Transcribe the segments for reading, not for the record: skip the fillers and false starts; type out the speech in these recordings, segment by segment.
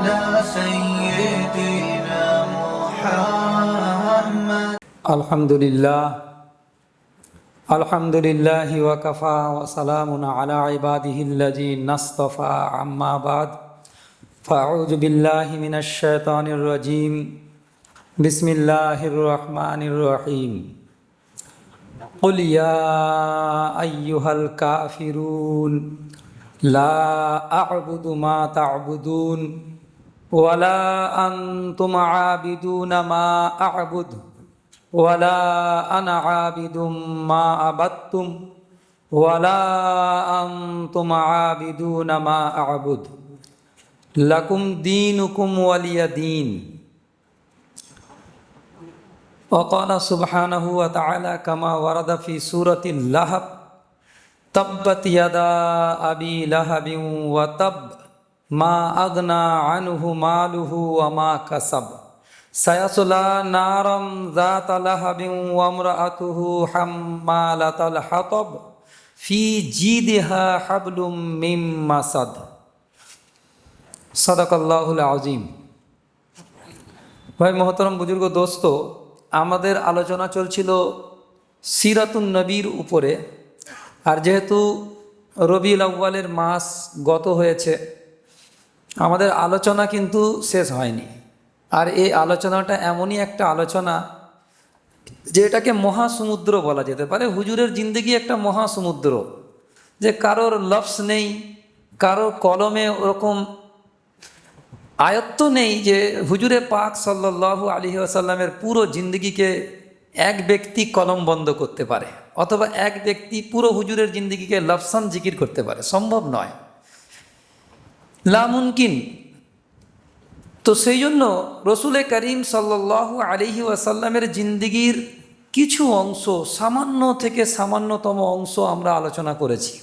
على سيدنا محمد. الحمد لله وكفى وسلام على عباده الذين اصطفى أما بعد فأعوذ بالله من الشيطان الرجيم بسم الله الرحمن الرحيم قل يا أيها الكافرون لا أعبد ما تعبدون ولا أنتم عابدون ما أعبد ولا أنا عابد ما عبدتم ولا أنتم عابدون ما أعبد لكم دينكم ولي دين. وقال سبحانه وتعالى كما ورد في سورة اللهب تبت يدا أبي لهب وتب ما أغنى عنه ماله وما كسب سيصلى نارا ذات لهب وامرأته حمالة الحطب في جيدها حبل من مسد صدق الله العظيم. ভাই মহতরম বুজুর্গ দোস্ত, আমাদের আলোচনা চলছিল সিরাতুন নবীর উপরে। আর যেহেতু রবিউল আউয়ালের মাস গত হয়েছে, আমাদের আলোচনা কিন্তু শেষ হয়নি। আর এই আলোচনাটা এমনই একটা আলোচনা যেটাকে মহাসমুদ্র বলা যেতে পারে। হুজুরের জিন্দগি একটা মহাসমুদ্র, যে কারোর লফস নেই, কারোর কলমে ওরকম আয়ত্ত নেই যে হুজুরে পাক সাল্লাল্লাহু আলাইহি ওয়াসাল্লামের পুরো জিন্দগিকে এক ব্যক্তি কলম বন্ধ করতে পারে, অথবা এক ব্যক্তি পুরো হুজুরের জিন্দগিকে লফসান জিকির করতে পারে। সম্ভব নয়, লামুনকিন। তো সেই জন্য রসুলে করিম সাল্লাল্লাহু আলাইহি ওয়াসাল্লামের জিন্দগির কিছু অংশ, সামান্য থেকে সামান্যতম অংশ আমরা আলোচনা করেছি।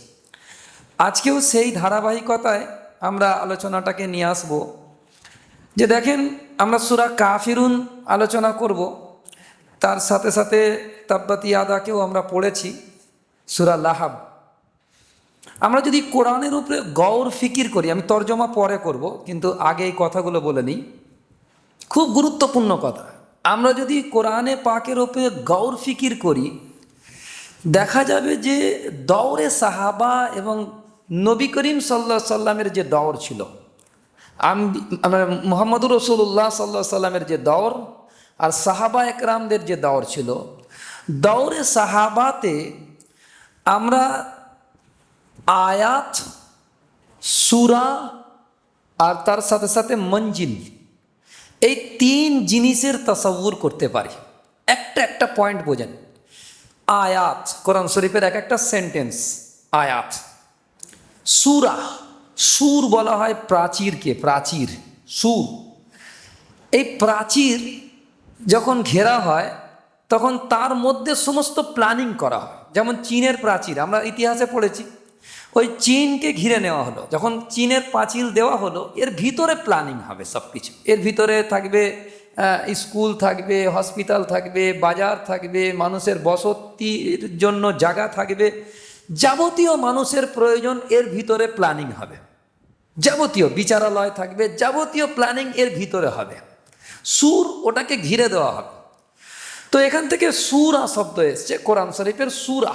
আজকেও সেই ধারাবাহিকতায় আমরা আলোচনাটাকে নিয়ে আসব। যে দেখেন, আমরা সূরা কাফিরুন আলোচনা করব, তার সাথে সাথে তাব্বাত ইয়াদাকেও আমরা পড়েছি, সূরা লাহাব। আমরা যদি কোরআনের উপরে গৌর ফিকির করি, আমি তর্জমা পরে করব, কিন্তু আগে এই কথাগুলো বলে নিই, খুব গুরুত্বপূর্ণ কথা। আমরা যদি কোরআনে পাকের উপরে গৌর ফিকির করি, দেখা যাবে যে দৌরে সাহাবা এবং নবী করিম সাল্লাল্লাহু আলাইহি সাল্লামের যে দৌর ছিল, মুহাম্মদুর রাসূলুল্লাহ সাল্লাল্লাহু আলাইহি সাল্লামের যে দৌর আর সাহাবা একরামদের যে দৌর ছিল, দৌরে সাহাবাতে আমরা আয়াত, সূরা আর তার সাথে সাথে মঞ্জিল, এই তিন জিনিসের তাসাউর করতে পারি। একটা পয়েন্ট বোঝেন। আয়াত, কোরআন শরীফের এক একটা সেন্টেন্স আয়াত। সূরা, সুর বলা হয় প্রাচীরকে, প্রাচীর, সুর। এই প্রাচীর যখন ঘেরা হয় তখন তার মধ্যে সমস্ত প্ল্যানিং করা হয়। যেমন চীনের প্রাচীর, আমরা ইতিহাসে পড়েছি, ওই চীনকে ঘিরে নেওয়া হলো। যখন চীনের পাঁচিল দেওয়া হলো, এর ভিতরে প্ল্যানিং হবে সব কিছু। এর ভিতরে থাকবে স্কুল থাকবে, হসপিটাল থাকবে, বাজার থাকবে, মানুষের বসতির জন্য জায়গা থাকবে, যাবতীয় মানুষের প্রয়োজন এর ভিতরে প্ল্যানিং হবে। যাবতীয় বিচারালয় থাকবে, যাবতীয় প্ল্যানিং এর ভিতরে হবে। সুর, ওটাকে ঘিরে দেওয়া হবে। তো এখান থেকে সূরা শব্দ এসছে, কোরআন শরীফের সূরা।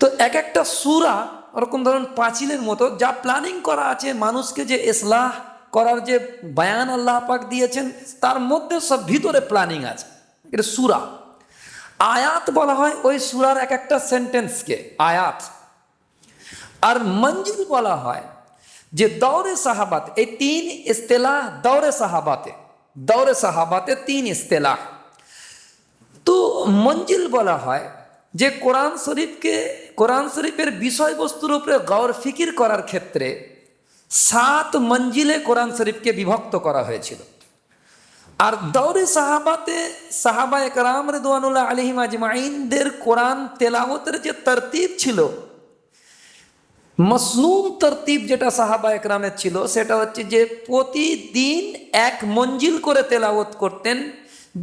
তো এক একটা সূরা ওরকম ধরুন পাঁচিলের মতো, যা প্ল্যানিং করা আছে, মানুষকে যে ইসলাহ করার যে বায়ান আল্লাহ পাক দিয়েছেন, তার মধ্যে সব ভিতরে প্ল্যানিং আছে। এটা সূরা। আয়াত বলা হয় ওই সূরার এক একটা সেন্টেন্সকে আয়াত। আর মঞ্জিল বলা হয় যে দৌরে সাহাবাত, এই তিন ইস্তেলাহ দৌরে সাহাবাতে তিন ইস্তেলাহ। তো মঞ্জিল বলা হয় যে কোরআন শরীফের বিষয়বস্তুর উপরে গৌর ফিকির করার ক্ষেত্রে 7 মঞ্জিলে কোরআন শরীফকে বিভক্ত করা হয়েছিল। আর দৌরে সাহাবাতে সাহাবা একরাম রিদওয়ানুল্লাহ আলাইহিম আজমাইনদের কোরআন তেলাওয়াতের যে তরতিব ছিল, মসনুন তরতিব যেটা সাহাবা একরামের ছিল, সেটা হচ্ছে যে প্রতিদিন এক মঞ্জিল করে তেলাওয়াত করতেন,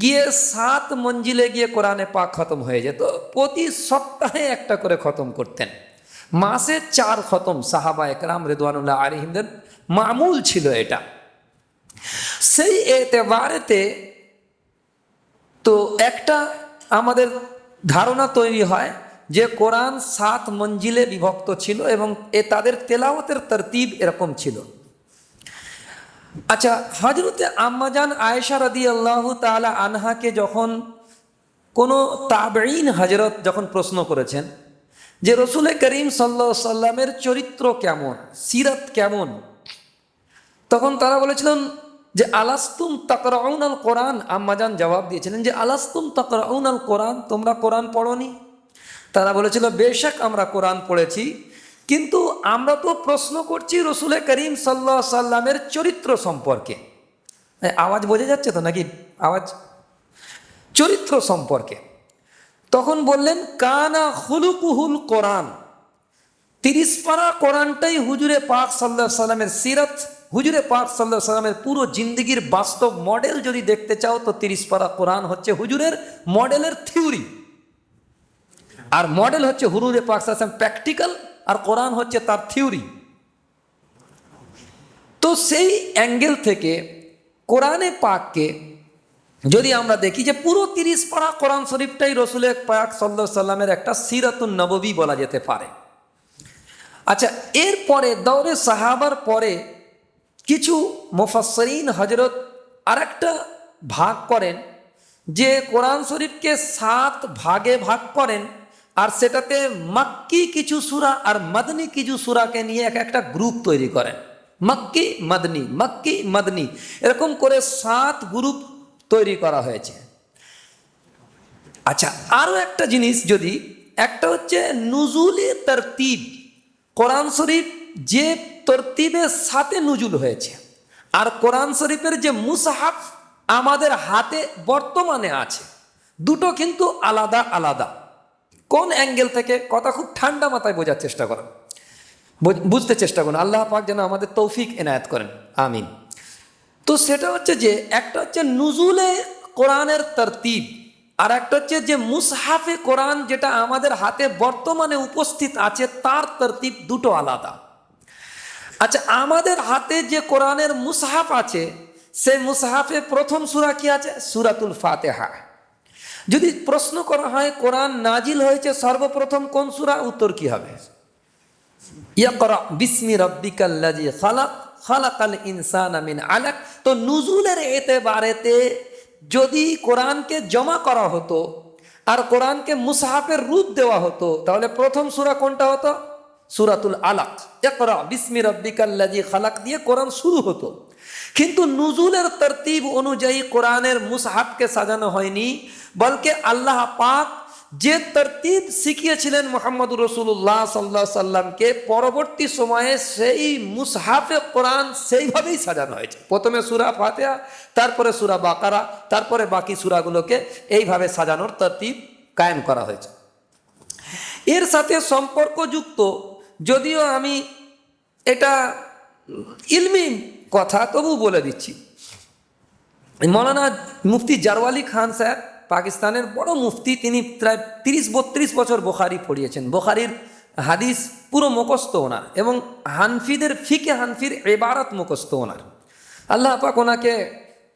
গিয়ে 7 মঞ্জিলে গিয়ে কোরআনে পাক খতম হয়ে যেত। প্রতি সপ্তাহে একটা করে খতম করতেন। মাসে 4 খতম সাহাবা একরাম রিদওয়ানুল্লাহ আলাইহিমদের মামুল ছিল এটা। সেই এতেবারেতে তো একটা আমাদের ধারণা তৈরি হয় যে কোরআন 7 মঞ্জিলে বিভক্ত ছিল এবং তাদের তেলাওয়াতের তরতিব এরকম ছিল। আচ্ছা, হযরতে আম্মাজান আয়েশা রাদিয়াল্লাহু তাআলা আনহাকে যখন কোনো তাবেঈন হযরত যখন প্রশ্ন করেছেন যে রসুল করিম সাল্লাল্লাহু আলাইহি সাল্লামের চরিত্র কেমন, সিরাত কেমন, তখন তারা বলেছিলেন যে আলাস্তুম তাকরাউনাল কোরআন। আম্মাজান জবাব দিয়েছিলেন যে আলাস্তুম তাকরাউনাল কোরআন, তোমরা কোরআন পড়োনি? তারা বলেছিল বেশক আমরা কোরআন পড়েছি, কিন্তু আমরা তো প্রশ্ন করছি রসুল করিম সাল্লাল্লাহু আলাইহি সাল্লামের চরিত্র সম্পর্কে। আওয়াজ বোঝা যাচ্ছে তো নাকি? আওয়াজ, চরিত্র সম্পর্কে। তখন বললেন কানা খুলুকুহুল কোরআন, 30 পারা কোরআনটাই হুজুরে পাক সাল্লাল্লাহু আলাইহি সাল্লামের সিরাত। হুজুরে পাক সাল্লাল্লাহু আলাইহি সাল্লামের পুরো জিন্দেগির বাস্তব মডেল যদি দেখতে চাও তো 30 পারা কোরআন হচ্ছে হুজুরের মডেলের থিওরি, আর মডেল হচ্ছে হুজুরে পাক সাল্লাল্লাহু আলাইহি সাল্লাম প্র্যাকটিক্যাল, আর কোরআন হচ্ছে তার থিওরি। তো সেই অ্যাঙ্গেল থেকে কোরআনে পাককে যদি আমরা দেখি যে পুরো 30 পারা কোরআন শরীফটাই রসুলের পাক সাল্লাল্লাহু আলাইহি সাল্লামের একটা সিরাতুন নববী বলা যেতে পারে। আচ্ছা, এরপরে দৌরে সাহাবার পরে কিছু মুফাসসিরিন হযরত আরেকটা ভাগ করেন যে কোরআন শরীফকে 7 ভাগে ভাগ করেন, আর সেটাতে মাক্কি কিছু সূরা আর মাদনী কিছু সূরাকে নিয়ে একটা গ্রুপ তৈরি করেন। মাক্কি মাদনী, মাক্কি মাদনী, এরকম করে 7 গ্রুপ তৈরি করা হয়েছে। আচ্ছা, আরও একটা জিনিস যদি, একটা হচ্ছে নুজুলে তরতিব, কোরআন শরীফ যে তরতিবের সাথে নুজুল হয়েছে, আর কোরআন শরীফের যে মুসহাফ আমাদের হাতে বর্তমানে আছে, দুটো কিন্তু আলাদা আলাদা। কোন অ্যাঙ্গেল থেকে? কথা খুব ঠান্ডা মাথায় বোঝার চেষ্টা করেন, বুঝতে চেষ্টা করুন। আল্লাহ পাক যেন আমাদের তৌফিক এনায়েত করেন, আমিন। তো সেটা হচ্ছে যে একটা হচ্ছে নুজুলে কোরআনের তরতিব, আর একটা হচ্ছে যে মুসহাফে কোরআন যেটা আমাদের হাতে বর্তমানে উপস্থিত আছে তার তরতিব, দুটো আলাদা। আচ্ছা, আমাদের হাতে যে কোরআনের মুসহাফ আছে সেই মুসহাফে প্রথম সূরা কি আছে? সূরাতুল ফাতিহা। যদি প্রশ্ন করা হয় কোরআন নাজিল হয়েছে সর্বপ্রথম কোন সূরা, উত্তর কি হবে? ইকরা বিসমি রাব্বিকাল্লাযী খালাক, খালাকাল ইনসানা মিন আলাক। তো নুজুলের এতেবারেতে যদি কোরআনকে জমা করা হতো আর কোরআনকে মুসহাফের রূপ দেওয়া হতো, তাহলে প্রথম সূরা কোনটা হতো? সূরাতুল আলাক। ইকরা বিসমি রাব্বিকাল্লাযী খালাক দিয়ে কোরআন শুরু হতো। কিন্তু নুজুলের তরতিব অনুযায়ী কোরআনের মুসহাফকে সাজানো হয়নি, বলকে আল্লাহ পাক যে তরতিব শিখিয়েছিলেন মুহাম্মদুর রাসূলুল্লাহ সাল্লাল্লাহু আলাইহি সাল্লামকে, পরবর্তী সময়ে সেই মুসহাফে কোরআন সেইভাবেই সাজানো হয়েছে। প্রথমে সূরা ফাতিহা, তারপরে সূরা বাকারা, তারপরে বাকি সূরাগুলোকে এইভাবে সাজানোর তরতিব কায়েম করা হয়েছে। এর সাথে সম্পর্কযুক্ত, যদিও আমি এটা ইলমি কথা তবু বলে দিচ্ছি, মৌলানা মুফতি জারওয়ালি খান সাহেব, পাকিস্তানের বড় মুফতি, তিনি প্রায় 30-32 বছর বুখারী পড়িয়েছেন। বুখারীর হাদিস পুরো মুখস্থ ওনার, এবং হানফিদের ফিকে হানফির ইবারত মুখস্থ ওনার। আল্লাহ পাক ওনাকে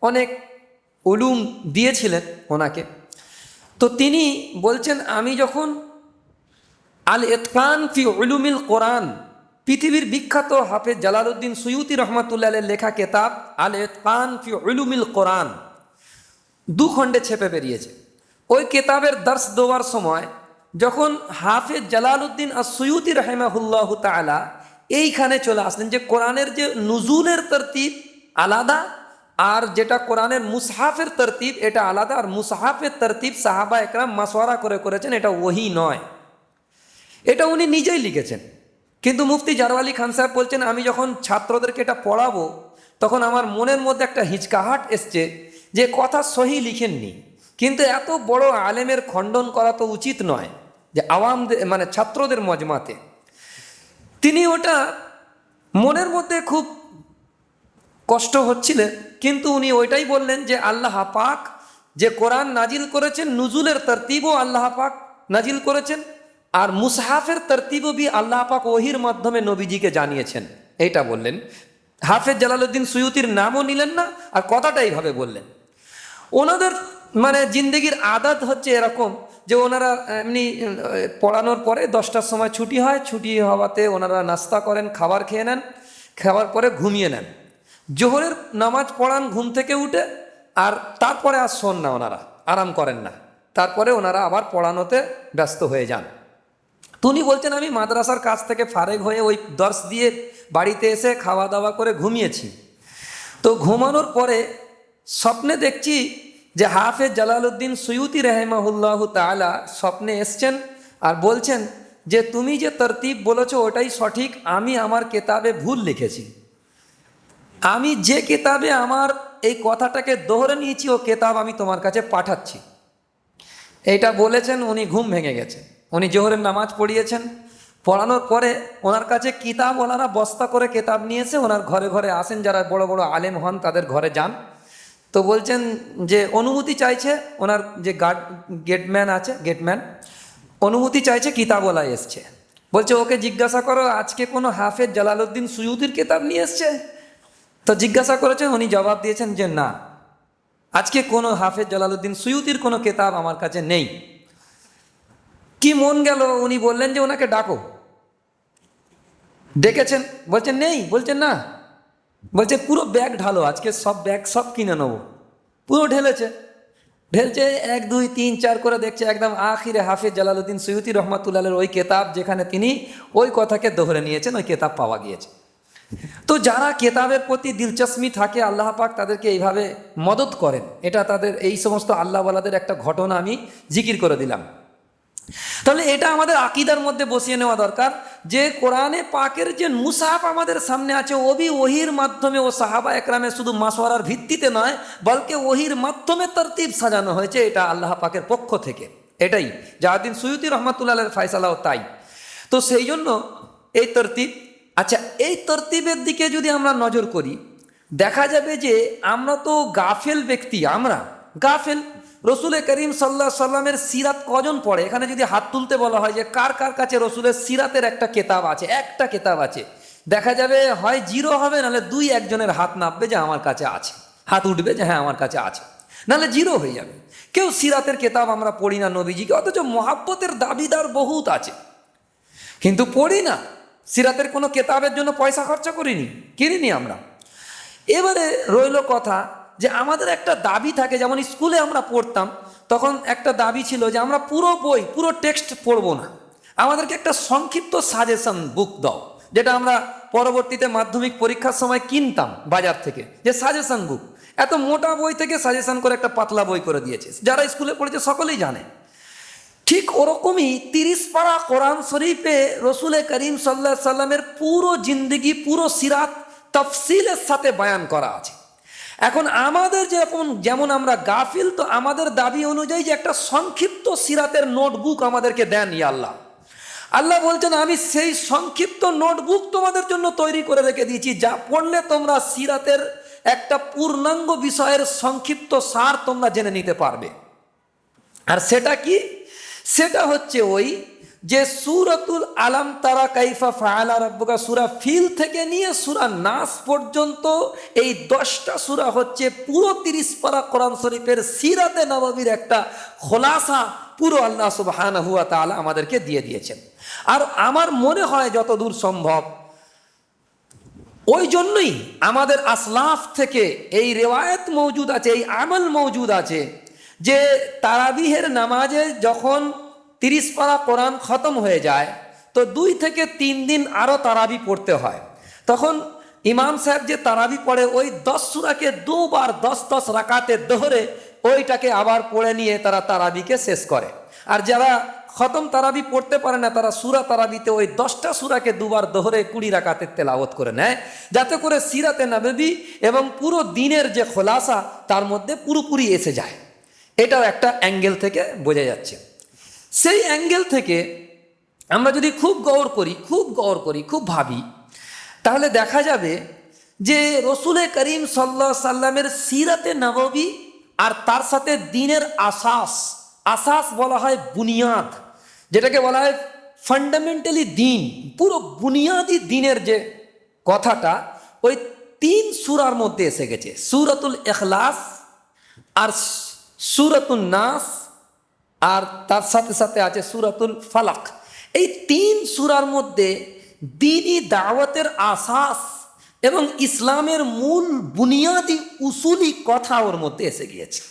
অনেক উলুম দিয়েছিলেন ওনাকে। তো তিনি বলছেন, আমি যখন আল ইতকান ফি উলুমিল কোরআন, পৃথিবীর বিখ্যাত হাফেজ জালালউদ্দিন সুয়ুতি রহমাতুল্লাহ আলাইহির লেখা কেতাব আল ইতকান ফি উলুমিল কোরআন 2 খণ্ডে ছেপে বেরিয়েছে। ওই কেতাবের দর্শ দেওয়ার সময় যখন হাফেজ জালালউদ্দিন আস-সুয়ুতি রাহিমাহুল্লাহু তাআলা এইখানে চলে আসলেন যে কোরআনের যে নুজুলের তরতিব আলাদা, আর যেটা কোরআনের মুসহাফের তরতিব এটা আলাদা, আর মুসহাফের তরতিব সাহাবা একরাম মাশওয়ারা করে করেছেন, এটা ওহী নয়, এটা উনি নিজেই লিখেছেন। কিন্তু মুফতি জারওয়ালি খান সাহেব বলছেন, আমি যখন ছাত্রদেরকে এটা পড়াবো তখন আমার মনের মধ্যে একটা হিচকাহাট এসছে যে কথা সহি লিখেননি, কিন্তু এত বড় আলেমের খণ্ডন করা তো উচিত নয় যে আওয়ামদের মানে ছাত্রদের মজমাতে। তিনি ওটা মনের মধ্যে খুব কষ্ট হচ্ছিলেন, কিন্তু উনি ওইটাই বললেন যে আল্লাহ পাক যে কোরআন নাজিল করেছেন নুজুলের তরতিবও আল্লাহ পাক নাজিল করেছেন, আর মুসহাফের তরতিবও भी আল্লাহ পাক ওহির মাধ্যমে নবীজিকে জানিয়েছেন, এইটা বললেন। হাফেজ জালালউদ্দিন সুয়ুতির নামও নিলেন না, আর কথাটা এইভাবে বললেন। ওনাদের মানে জিন্দগির আদত হচ্ছে এরকম যে ওনারা এমনি পড়ানোর পরে 10টার সময় ছুটি হয়, ছুটি হওয়াতে ওনারা নাস্তা করেন, খাবার খেয়ে নেন, খাওয়ার পরে ঘুমিয়ে নেন, জোহরের নামাজ পড়ান ঘুম থেকে উঠে, আর তারপরে আর শোন না, ওনারা আরাম করেন না, তারপরে ওনারা আবার পড়ানোতে ব্যস্ত হয়ে যান। তো উনি বলছেন আমি মাদ্রাসার কাছ থেকে ফারেগ হয়ে ওই দর্শ দিয়ে বাড়িতে এসে খাওয়া দাওয়া করে ঘুমিয়েছি। তো ঘুমানোর পরে স্বপ্নে দেখছি যে হাফেজ জালালউদ্দিন সুয়ুতি রাহিমাহুল্লাহ তাআলা স্বপ্নে এসছেন আর বলছেন যে তুমি যে তরতিব বলেছো ওটাই সঠিক, আমি আমার কেতাবে ভুল লিখেছি, আমি যে কেতাবে আমার এই কথাটাকে দোহরে নিয়েছি ও কেতাব আমি তোমার কাছে পাঠাচ্ছি। এইটা বলেছেন, উনি ঘুম ভেঙে গেছে। উনি জোহরের নামাজ পড়িয়েছেন, পড়ানোর পরে ওনার কাছে কিতাব ওনারা বস্তা করে কেতাব নিয়েছে, ওনার ঘরে ঘরে আসেন যারা বড় বড় আলেম হন, তাদের ঘরে যান। তো বলছেন যে অনুমতি চাইছে, ওনার যে গেটম্যান আছে, গেটম্যান অনুমতি চাইছে, কিতাবওয়ালা এসছে, বলছে ওকে জিজ্ঞাসা করো আজকে কোনো হাফেজ জালালউদ্দিন সুয়ুতির কেতাব নিয়ে এসছে। তো জিজ্ঞাসা করেছে, উনি জবাব দিয়েছেন যে না, আজকে কোনো হাফেজ জালালউদ্দিন সুয়ুতির কোনো কেতাব আমার কাছে নেই। কি মন গেল, উনি বললেন যে ওনাকে ডাকো। ডেকেছেন, বলছেন নেই, বলছেন না, বলছে পুরো ব্যাগ ঢালো, আজকে সব ব্যাগ সব কিনে নেবো। পুরো ঢেলেছে, ঢেলছে 1 2 3 4 করে দেখছে একদম আখিরে হাফেজ জালালউদ্দিন সুয়ুতি রহমাতুল্লাহের ওই কেতাব যেখানে তিনি ওই কথাকে দোহরে নিয়েছেন, ওই কেতাব পাওয়া গিয়েছে। তো যারা কেতাবের প্রতি দিলচস্পি থাকে আল্লাহ পাক তাদেরকে এইভাবে মদত করেন। এটা তাদের এই সমস্ত আল্লাহওয়ালাদের একটা ঘটনা আমি জিকির করে দিলাম। তাহলে এটা আমাদের আকীদার মধ্যে বসিয়ে নেওয়া দরকার যে কোরআনে পাকের যে মুসহাফ আমাদের সামনে আছে ওহির মাধ্যমে, ও সাহাবা একরামের শুধু মাসওয়ারার ভিত্তিতে নয়, বলকে ওহির মাধ্যমে তরতিব সাজানো হয়েছে, এটা আল্লাহ পাকের পক্ষ থেকে। এটাই জালালউদ্দিন সুয়ুতি রহমাতুল্লাহের ফয়সালাও তাই। তো সেই জন্য এই তরতিব, আচ্ছা এই তরতিবের দিকে যদি আমরা নজর করি, দেখা যাবে যে আমরা তো গাফেল ব্যক্তি, আমরা গাফেল। রসুল করিম সাল্লাহ সাল্লামের সিরাত কজন পড়ে? এখানে যদি হাত তুলতে বলা হয় যে কার কার কাছে রসুলের সিরাতের একটা কেতাব আছে, একটা কেতাব আছে, দেখা যাবে হয় 0 হবে, নাহলে 2-1 জনের হাত নামবে যে আমার কাছে আছে, হাত উঠবে যে হ্যাঁ আমার কাছে আছে, নাহলে 0 হয়ে যাবে। কেউ সিরাতের কেতাব আমরা পড়ি না নবীজিকে, অথচ মহাব্বতের দাবিদার বহুত আছে, কিন্তু পড়ি না। সিরাতের কোনো কেতাবের জন্য পয়সা খরচা করিনি, কিনিনি আমরা। এবারে রইল কথা যে আমাদের একটা দাবি থাকে, যেমন স্কুলে আমরা পড়তাম তখন একটা দাবি ছিল যে আমরা পুরো বই, পুরো টেক্সট পড়বো না, আমাদেরকে একটা সংক্ষিপ্ত সাজেশন বুক দাও, যেটা আমরা পরবর্তীতে মাধ্যমিক পরীক্ষার সময় কিনতাম বাজার থেকে, যে সাজেশন বুক। এত মোটা বই থেকে সাজেশন করে একটা পাতলা বই করে দিয়েছে, যারা স্কুলে পড়েছে সকলেই জানে। ঠিক ওরকমই 30 পারা কোরআন শরীফে রসুল করিম সাল্লাহ সাল্লামের পুরো জিন্দগি, পুরো সিরাত তফসিলের সাথে বয়ান করা আছে। এখন আমাদের যেমন আমরা গাফিল, তো আমাদের দাবি অনুযায়ী যে একটা সংক্ষিপ্ত সিরাতের নোটবুক আমাদেরকে দেন ইয়া আল্লাহ। আল্লাহ বলছেন আমি সেই সংক্ষিপ্ত নোটবুক তোমাদের জন্য তৈরি করে রেখে দিয়েছি, যা পড়লে তোমরা সিরাতের একটা পূর্ণাঙ্গ বিষয়ের সংক্ষিপ্ত সার তোমরা জেনে নিতে পারবে। আর সেটা কি? সেটা হচ্ছে ওই যে সূরাতুল আলাম তারা কাইফা ফাআলা রাব্বুকা, সূরা ফিল থেকে নিয়ে সূরা নাস পর্যন্ত এই 10টা সূরা হচ্ছে পুরো 30 পারা কোরআন শরীফের সিরাতে নববীর একটা খোলাসা, পুরো আল্লাহ সুবহানাহু ওয়া তাআলা আমাদেরকে দিয়ে দিয়েছেন। আর আমার মনে হয় যতদূর সম্ভব ওই জন্যই আমাদের আসলাফ থেকে এই রেওয়ায়েত মওজুদ আছে, এই আমল মওজুদ আছে যে তারাবিহের নামাজে যখন 30 পারা কোরআন খতম হয়ে যায় তো 2 থেকে 3 দিন আরও তারাবি পড়তে হয়। তখন ইমাম সাহেব যে তারাবি পড়ে ওই 10 সূরাকে 2 বার 10 রাকাতে ধরে ওইটাকে আবার পড়ে নিয়ে তারা তারাবিকে শেষ করে। আর যারা খতম তারাবি পড়তে পারে না তারা সূরা তারাবিতে ওই 10টা সূরাকে 2 বার ধরে 20 রাকাতের তেলাওয়াত করে নেয়, যাতে করে সিরাতে নববী এবং পুরো দিনের যে খোলাসা তার মধ্যে পুরোপুরি এসে যায়। এটাও একটা অ্যাঙ্গেল থেকে বোঝা যাচ্ছে। সেই অ্যাঙ্গেল থেকে আমরা যদি খুব গৌর করি, খুব ভাবি, তাহলে দেখা যাবে যে রসুল করিম সাল্লাল্লাহু আলাইহি সাল্লামের সিরাতে নববী আর তার সাথে দিনের আসাস বলা হয় বুনিয়াদ, যেটাকে বলা হয় ফান্ডামেন্টালি দিন, পুরো বুনিয়াদি দিনের যে কথাটা ওই সূরার মধ্যে এসে গেছে, সূরাতুল ইখলাস আর সূরাতুন নাস, আর তার সাথে সাথে আছে সূরাতুল ফালাক। এই 3 সূরার মধ্যে দ্বীনি দাওয়াতের আসাস এবং ইসলামের মূল বুনিয়াদি উসুলি কথা ওর মধ্যে এসে গিয়েছে।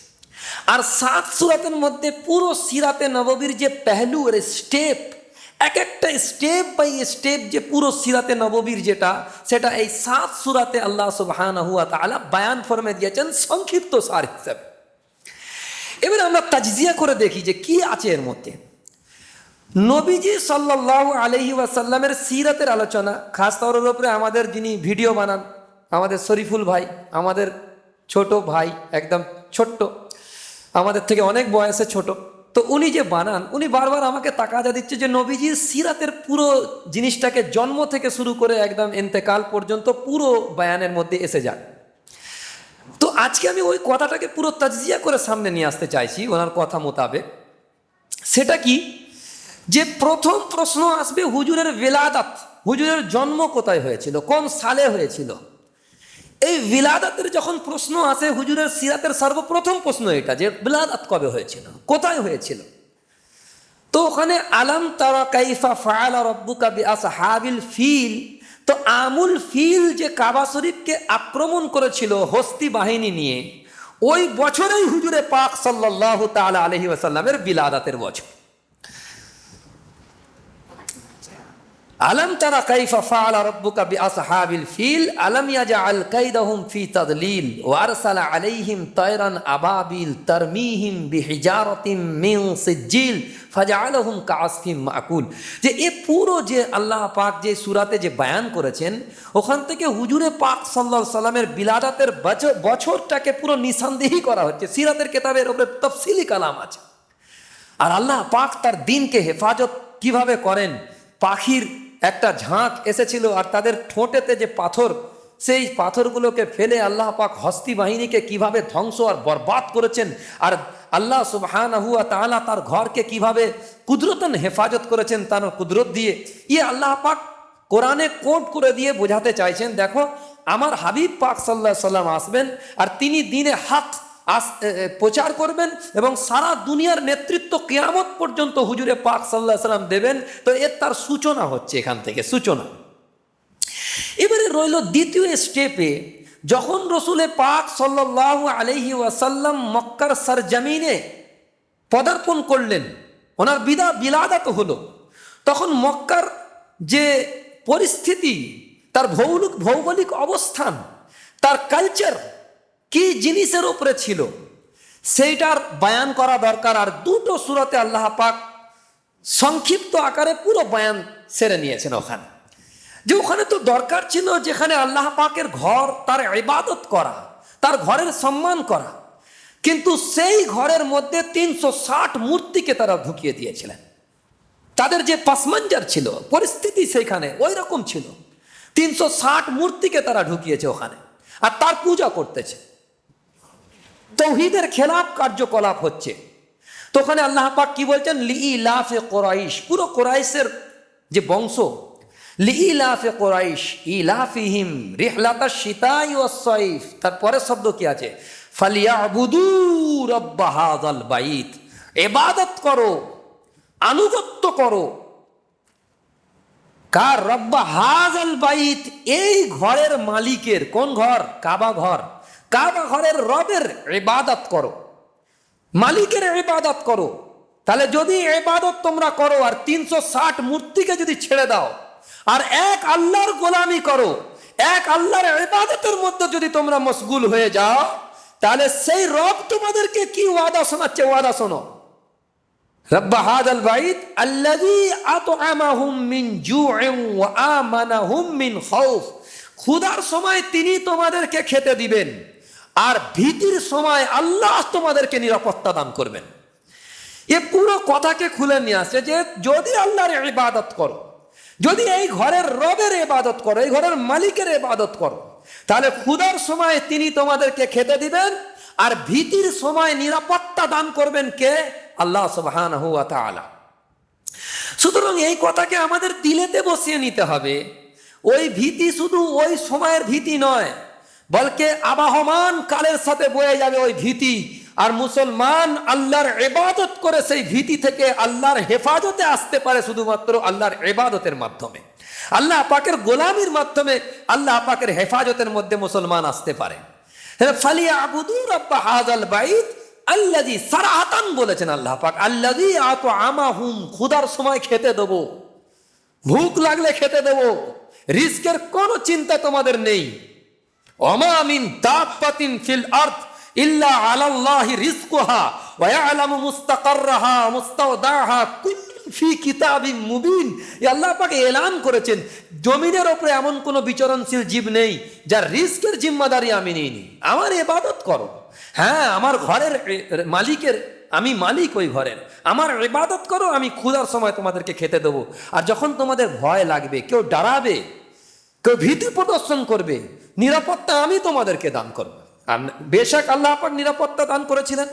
আর 7 সূরাতের মধ্যে পুরো সিরাতে নববীর যে পেহলু এর স্টেপ, এক একটা স্টেপ বাই স্টেপ যে পুরো সিরাতে নববীর যেটা, সেটা এই 7 সূরাতে আল্লাহ সুবহানাহু ওয়া তাআলা বয়ান ফরমে দিয়েছেন সংক্ষিপ্ত সার হিসেবে। এবার আমরা তাজজিয়া করে দেখি যে কি আছে এর মধ্যে। নবীজি সাল্লাল্লাহু আলাইহি ওয়াসাল্লামের সিরাতের আলোচনা, খাস তৌরের উপরে আমাদের যিনি ভিডিও বানান আমাদের শরীফুল ভাই, আমাদের ছোট ভাই, একদম ছোট্ট, আমাদের থেকে অনেক বয়সে ছোট, তো উনি যে বানান, উনি বারবার আমাকে তাকাজা দিচ্ছে যে নবীজির সিরাতের পুরো জিনিসটাকে জন্ম থেকে শুরু করে একদম ইন্তেকাল পর্যন্ত পুরো বয়ানের মধ্যে এসে যান। তো আজকে আমি ওই কথাটাকে পুরো তাজজিয়া করে সামনে নিয়ে আসতে চাইছি ওনার কথা মোতাবেক। সেটা কি, যে প্রথম প্রশ্ন আসবে হুজুরের বেলাদাত, হুজুরের জন্ম কোথায় হয়েছিল, কোন সালে হয়েছিল। এই বিলাদাতের যখন প্রশ্ন আসে হুজুরের সিরাতের সর্বপ্রথম প্রশ্ন এটা, যে বিলাদাত কবে হয়েছিল, কোথায় হয়েছিল। তো ওখানে আলাম তারা কাইফা ফাআলা রাব্বুকা বিআসহাবিল ফিল, তো আমুল ফিল যে কাবা শরীফকে আক্রমণ করেছিল হস্তি বাহিনী নিয়ে, ওই বছরেই হুজুরে পাক সাল্লাল্লাহু তাআলা আলাইহি ওয়াসাল্লামের বিলাদাতের বছর। আলম তারা কাইফা ফাআলা রাব্বুকা বিআসহাবিল ফিল আলাম ইয়াজআল কাইদাহুম ফি তাদলিল ওয়া আরসালা আলাইহিম তায়রান আবাবিল তারমিহিম বিহিজারাতিন মিন সিজ্জিল ফাজআলাহুম কাআসফিম মাকুল। যে এ পুরো যে আল্লাহ পাক যে সূরাতে যে বয়ান করেছেন, ওখান থেকে হুজুরে পাক সাল্লাল্লাহু আলাইহি সাল্লামের বিলাদাতের বছরটাকে পুরো নিঃসন্দেহী করা হচ্ছে। সিরাতের কিতাবের উপরে তাফসিলি কালাম আছে। আর আল্লাহ পাক তার দ্বীনকে হেফাজত কিভাবে করেন, পাখির একটা ঝাঁক এসেছিল আর তাদের ঠোঁটেতে যে পাথর, সেই পাথরগুলোকে ফেলে আল্লাহ পাক হস্তি বাহিনীকে কিভাবে ধ্বংস আর বরবাদ করেছেন, আর আল্লাহ সুবহানাহু ওয়া তাআলা তার ঘরকে কিভাবে কুদরতন হেফাজত করেছেন তার কুদরত দিয়ে, ইয়ে আল্লাহ পাক কোরআনে কোট করে দিয়ে বোঝাতে চাইছেন। দেখো, আমার হাবিব পাক সাল্লাল্লাহু আলাইহি সাল্লাম আসবেন আর তিনি দ্বীনে হক প্রচার করবেন এবং সারা দুনিয়ার নেতৃত্ব কিয়ামত পর্যন্ত হুজুরে পাক সাল্লাল্লাহু আলাইহি সাল্লাম দেবেন। তো এর তার সূচনা হচ্ছে এখান থেকে, সূচনা। এবারে রইল দ্বিতীয় স্টেপে, যখন রসুলে পাক সাল্লাল্লাহু আলাইহি ওয়াসাল্লাম মক্কার সরজমিনে পদার্পণ করলেন, ওনার বিলাদাত হলো, তখন মক্কার যে পরিস্থিতি, তার ভৌগোলিক অবস্থান, তার কালচার কি জিনিসের উপরে ছিল, সেইটার বয়ান করা দরকার। আর দুটো সূরাতে আল্লাহ পাক সংক্ষিপ্ত আকারে পুরো বয়ান সেরে নিয়েছেন ওখানে। যে ওখানে তো দরকার ছিল যেখানে আল্লাহ পাকের ঘর, তার ইবাদত করা, তার ঘরের সম্মান করা, কিন্তু সেই ঘরের মধ্যে 360 মূর্তিকে তারা ঢুকিয়ে দিয়েছিলেন। তাদের যে পাসমাঞ্জার ছিল, পরিস্থিতি সেইখানে ওই রকম ছিল, 360 মূর্তিকে তারা ঢুকিয়েছে ওখানে, আর তার পূজা করতেছে। তাওহীদের খেলাফ কার্যকলাপ হচ্ছে। তো ওখানে আল্লাহ পাক কি বলছেন, লিইলাফে কুরাইশ, পুরো কুরাইশের যে বংশ, লিইলাফে কুরাইশ ইলাফিহিম রিহলাতাশ শিতাই ওয়াস সাইফ। তারপরে শব্দ কি আছে, ফালিয়াবুদু রাব্ব হাযাল বাইত, ইবাদত করো, আনুগত্য করো কার, রব্ব হাযাল বাইত, এই ঘরের মালিকের। কোন ঘর? কাবা ঘর। কাবা ঘরের রবের ইবাদত করো, মালিকের ইবাদত করো। তাহলে যদি ইবাদত তোমরা করো আর 360 মূর্তিকে যদি ছেড়ে দাও আর এক আল্লাহর গোলামি করো, এক আল্লাহর ইবাদতের মধ্যে যদি তোমরা মশগুল হয়ে যাও, তাহলে সেই রব তোমাদেরকে কি ওয়াদা শোনাচ্ছে, ওয়াদা শোনো, রব্ব হাযাল বাইত আল্লাযী আত'আমাহুম মিন জু'ইন ওয়া আমানাহুম মিন খাউফ। ক্ষুধার সময় তিনি তোমাদেরকে খেতে দিবেন, আর ভীতির সময় আল্লাহ তোমাদেরকে নিরাপত্তা দান করবেন। এ পুরো কথাকে খুলে নিয়ে আসছে যে যদি আল্লাহর ইবাদত করো, যদি এই ঘরের রবের ইবাদত করো, এই ঘরের মালিকের ইবাদত করো, তাহলে ক্ষুধার সময় তিনি তোমাদেরকে খেতে দিবেন, আর ভীতির সময় নিরাপত্তা দান করবেন কে? আল্লাহ সুবহানাহু ওয়া তাআলা। সুতরাং এই কথাকে আমাদের দিলেতে বসিয়ে নিতে হবে। ওই ভীতি শুধু ওই সময়ের ভীতি নয়, বলকে আবাহমান কালের সাথে বয়ে যাবে ওই ভীতি, আর মুসলমান আল্লাহর ইবাদত করে সেই ভীতি থেকে আল্লাহর হেফাজতে আসতে পারে শুধুমাত্র আল্লাহর ইবাদতের মাধ্যমে, আল্লাহ পাকের গোলামির মাধ্যমে আল্লাহ পাকের হেফাজতের মধ্যে মুসলমান আসতে পারে। ফালিয়াবুদু রাব্বা হাযাল বাইত আল্লাযী সারাহাতান বলেছেন আল্লাহ পাক, আল্লাযী আতআমাহুম, ক্ষুধার সময় খেতে দেবো, ভুখ লাগলে খেতে দেবো, রিস্কের কোনো চিন্তা তোমাদের নেই। ওমা মিন দাব্বাতিন ফিল আরদ ইল্লা আলাল্লাহি রিজকুহা ওয়া ইয়ালামু মুস্তাকাররাহা মুস্তাওদাহা কুল্লুন ফি কিতাবিম মুবিন। আল্লাহ পাক এলান করেছেন জমিনের উপরে এমন কোনো বিচরণশীল জীব নেই যার রিস্কের জিম্মাদারি আমি নিইনি। আমার ইবাদত করো, হ্যাঁ আমার ঘরের মালিকের, আমি মালিক ওই ঘরের, আমার ইবাদত করো, আমি ক্ষুধার সময় তোমাদেরকে খেতে দেবো। আর যখন তোমাদের ভয় লাগবে, কেউ ডরাবে, কেউ ভীতি প্রদর্শন করবে, নিরাপত্তা আমি তোমাদেরকে দান করবো। আর বেশক আল্লাহ পাক নিরাপত্তা দান করেছিলেন।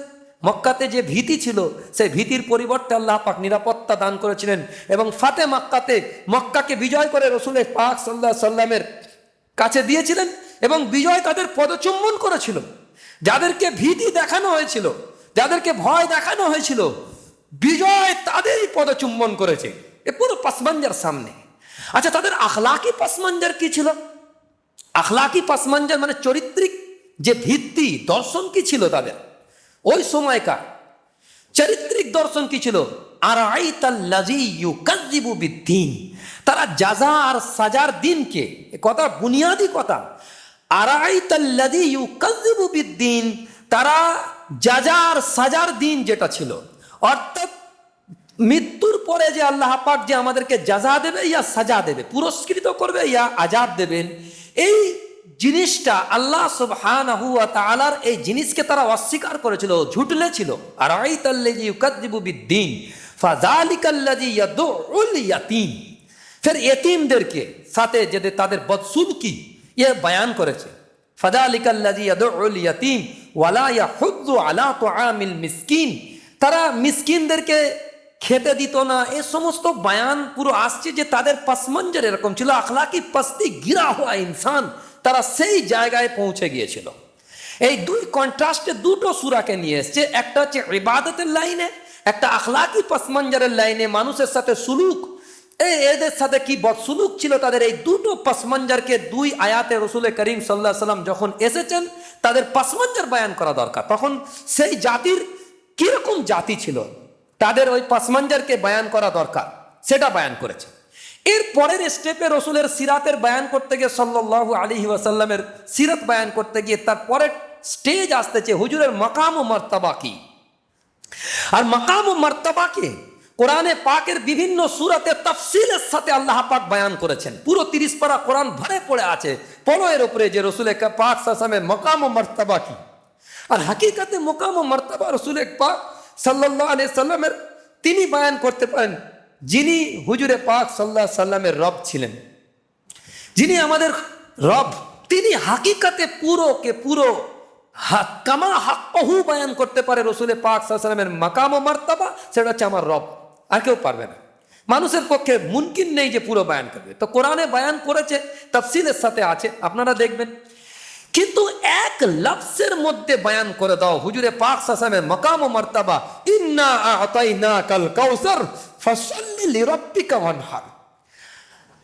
মক্কাতে যে ভীতি ছিল সেই ভীতির পরিবর্তে আল্লাহ পাক নিরাপত্তা দান করেছিলেন, এবং ফাতে মক্কাতে মক্কাকে বিজয় করে রসুলের পাক সাল্লাল্লাহু আলাইহি সাল্লামের কাছে দিয়েছিলেন, এবং বিজয় তাদের পদচুম্বন করেছিল। যাদেরকে ভীতি দেখানো হয়েছিল, যাদেরকে ভয় দেখানো হয়েছিল, বিজয় তাদেরই পদচুম্বন করেছে এ পুরো পাসমানজার সামনে। আচ্ছা, তাদের আখলাকি পাসমানজার কি ছিল? আখলাকি পাসমানজার মানে চরিত্রিক যে ভিত্তি, দর্শন কি ছিল তাদের ওই সময়কার চারিত্রিক দর্শন কি ছিল? আরাইতাল্লাযী ইউকাযযিবু বিদ্দীন, তারা জাযা আর সাজার দিনকে, এ কথা বুনিয়াদি কথা, আরাইতাল্লাযী ইউকাযযিবু বিদ্দীন, তারা জাযা আর সাজার দিন যেটা ছিল, অর্থাৎ মৃত্যুর পরে যে আল্লাহ পাক যে আমাদেরকে জাযা দেবে ইয়া সাজা দেবে, পুরস্কৃত করবে ইয়া আযাব দেবেন, এই জিনিসটা আল্লাহ সুবহানাহু ওয়া তাআলার এই জিনিসকে তারা অস্বীকার করেছিল, ঝুটলেছিল। আর আরাইতাল্লাযী ইউকাযযিবু বিদ্দীন ফাযালিকাল্লাযী ইয়াদউল ইয়াতীম, ফের এতিমদেরকে সাথে যে তাদের বদসলুকি এ বয়ান করেছে। ফাযালিকাল্লাযী ইয়াদউল ইয়াতীম ওয়া লা ইয়াহুদ্দু আলা তুআমিল মিসকিন, তারা মিসকিনদেরকে খেতে দিত না। এ সমস্ত বয়ান পুরো আসছে যে তাদের পাসমঞ্জর এরকম ছিল, আখলাকি পস্তি গিরা হওয়া ইনসান, তারা সেই জায়গায় পৌঁছে গিয়েছিল। এই দুই কন্ট্রাস্টে দুটো সূরাকে নিয়ে এসছে, একটা হচ্ছে ইবাদতের লাইনে, একটা আখলাকি পাসমঞ্জরের লাইনে, মানুষের সাথে সুলুক, এদের সাথে কি বদসুলুক ছিল তাদের, এই দুটো পাসমঞ্জরকে দুই আয়াতে রসুল করিম সাল্লাল্লাহু আলাইহি সাল্লাম যখন এসেছেন তাদের পাসমঞ্জর বয়ান করা দরকার। তখন সেই জাতির কিরকম জাতি ছিল তাদের ওই পাসমঞ্জরকে বয়ান করা দরকার, সেটা বয়ান করেছে। এর পরের স্টেপে রসুলের সিরাতের বয়ান করতে গিয়ে, সাল্লাল্লাহু আলাইহি ওয়াসাল্লামের সিরাত বয়ান করতে গিয়ে তার পরের স্টেজ আসতেছে হুজুরের মাকাম ও মার্তাবা কি। আর মাকাম ও মার্তাবাকে কোরআনে পাকের বিভিন্ন সূরাতে তাফসীলের সাথে আল্লাহ পাক বয়ান করেছেন। পুরো 30 পারা কোরআন ভরে পড়ে আছে পড়ো এর উপরে যে রসুলের পাক সাল্লাল্লাহু আলাইহি ওয়াসাল্লামের মাকাম ও মার্তাবা কি। আর হাকিকাতে মাকাম ও মার্তাবা রসুলের পাক সাল্লাল্লাহু আলাইহি সাল্লামের তিনি বয়ান করতে পারেন, যিনি হুজুরে পাক সাল্লাল্লাহু আলাইহি সাল্লামের রব ছিলেন, যিনি আমাদের রব, তিনি হাকিকাতে পুরোকে পুরো কামা হাক্কাহু বয়ান করতে পারে রসুলে পাক সাল্লাল্লাহু আলাইহি সাল্লামের মাকাম ও মার্তাবা, সেটা হচ্ছে আমার রব, আর কেউ পারবে না। মানুষের পক্ষে মুমকিন নেই যে পুরো বয়ান করবে। তো কোরআনে বয়ান করেছে, তাফসীলের সাথে আছে, আপনারা দেখবেন। কিন্তু এক লফজের মধ্যে বয়ান করে দাও হুজুরে পাক সাল্লাল্লাহু আলাইহি ওয়াসাল্লামের মাকাম ও মার্তাবা, ইন্না আ'তাইনাকাল কাউসার ফাসাল্লি লিরাব্বিকা ওয়ানহার।